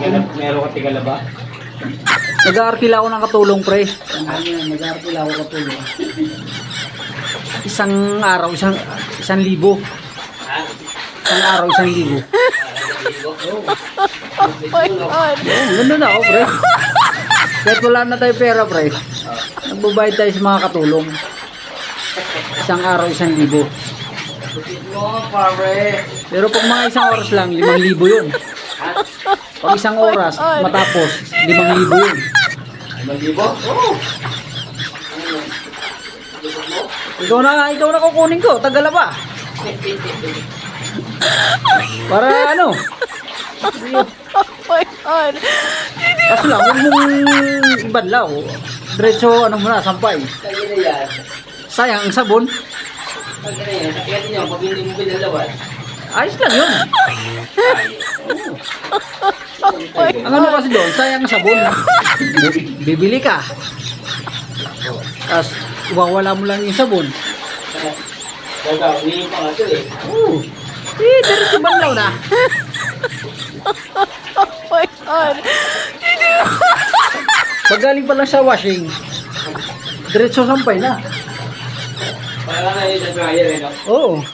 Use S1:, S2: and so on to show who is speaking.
S1: Meron ka tigala ba?
S2: Nag-aarkila ako ng katulong, pre.
S1: Nag-aarkila ako katulong.
S2: Isang araw, isang libo. Isang araw, 1,000. Ganda na ako, pre. Kahit wala na tayo pera, pre. Nagbabayad tayo sa mga katulong. Isang araw, 1,000. Pero pag mga isang oras lang, 5,000 yun. Pag isang oras, matapos, 5,000 yun.
S1: 5,000? Oo.
S2: Ikaw na kukunin ko, tagala pa. Para ano? Kaso lang, huwag mong ibadlaw. Diretso, ano muna, sampay. Sayang ang sabon. Ayos lang yun. Ang ano kasi doon, sayang ang sabon. Bibili ka. Tapos, iwawala mo lang yung sabon. Oo. Diretso banlaw na. Pag galing pa lang sa washing, diretso sampay na.
S1: Para na yun sa dryer, eh, no?
S2: Oo.